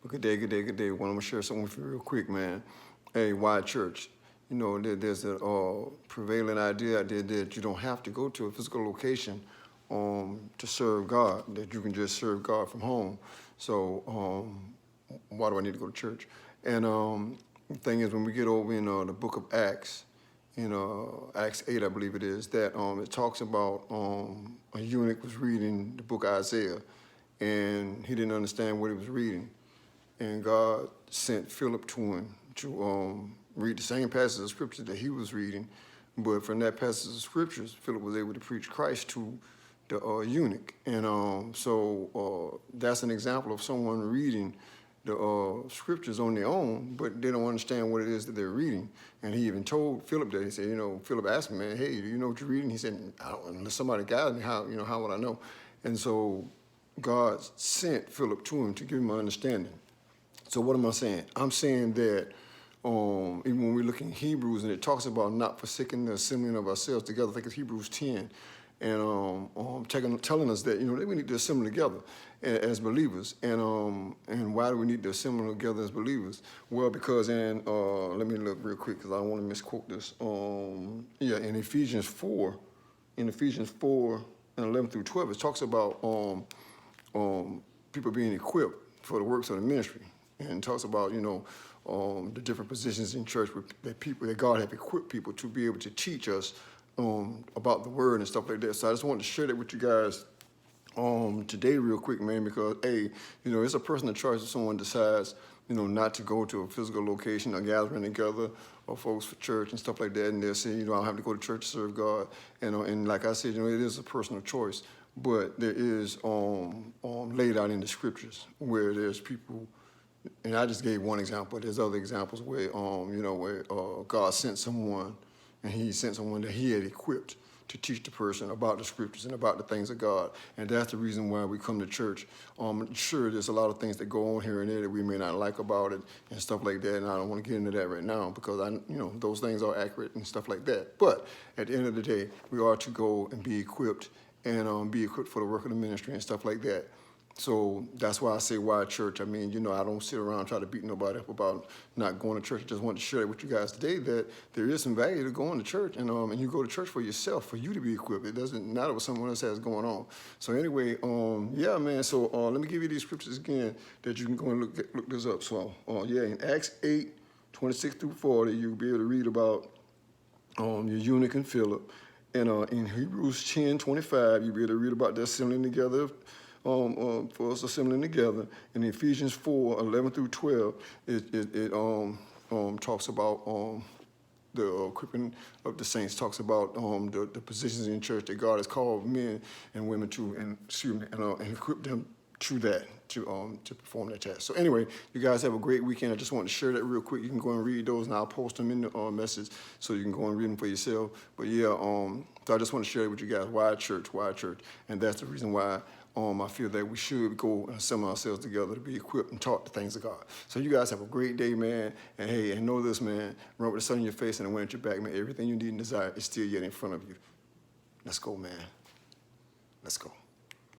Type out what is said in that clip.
Good day, good day, good day. Well, I'm gonna share something with you real quick, man. Hey, why church? You know, there's a prevailing idea out there that you don't have to go to a physical location to serve God, that you can just serve God from home. So why do I need to go to church? And the thing is, when we get over in the book of Acts, in Acts 8, I believe it is, that it talks about a eunuch was reading the book of Isaiah, and he didn't understand what he was reading. And God sent Philip to him to read the same passage of scripture that he was reading. But from that passage of scriptures, Philip was able to preach Christ to the eunuch. And so that's an example of someone reading the scriptures on their own, but they don't understand what it is that they're reading. And he even told Philip that. He said, Philip asked him, man, hey, do you know what you're reading? He said, I don't, unless somebody guides me, how would I know? And so God sent Philip to him to give him an understanding. So what am I saying? I'm saying that even when we look in Hebrews and it talks about not forsaking the assembling of ourselves together, I think it's Hebrews 10, and telling us that that we need to assemble together as believers. And why do we need to assemble together as believers? Well, because let me look real quick because I don't want to misquote this. In Ephesians 4 and 11 through 12, it talks about people being equipped for the works of the ministry. And talks about, the different positions in church that God have equipped people to be able to teach us about the word and stuff like that. So I just wanted to share that with you guys today real quick, man, because, hey, it's a personal choice if someone decides, not to go to a physical location, a gathering together, or folks for church and stuff like that, and they'll say, I don't have to go to church to serve God. And like I said, it is a personal choice, but there is laid out in the scriptures where there's people. And I just gave one example. There's other examples where, where God sent someone, and He sent someone that He had equipped to teach the person about the scriptures and about the things of God. And that's the reason why we come to church. Sure, there's a lot of things that go on here and there that we may not like about it and stuff like that. And I don't want to get into that right now because those things are accurate and stuff like that. But at the end of the day, we are to go and be equipped and be equipped for the work of the ministry and stuff like that. So that's why I say why church. I mean, I don't sit around and try to beat nobody up about not going to church. I just wanted to share with you guys today that there is some value to going to church, and you go to church for yourself, for you to be equipped. It doesn't matter what someone else has going on. So anyway, yeah, man. So let me give you these scriptures again that you can go and look this up. So in Acts 8, 26 through 40, you'll be able to read about your eunuch and Philip, and in Hebrews 10, 25, you'll be able to read about the assembling together. For us assembling together. In Ephesians 4, 11 through 12, it talks about the equipping of the saints, talks about the positions in church that God has called men and women to, and equip them to that, to perform that task. So anyway, you guys have a great weekend. I just wanted to share that real quick. You can go and read those, and I'll post them in the message so you can go and read them for yourself. But yeah, so I just want to share it with you guys. Why church? And that's the reason why I feel that we should go and assemble ourselves together to be equipped and taught the things of God. So you guys have a great day, man. And hey, and know this, man. Run with the sun in your face and the wind at your back, man. Everything you need and desire is still yet in front of you. Let's go, man. Let's go.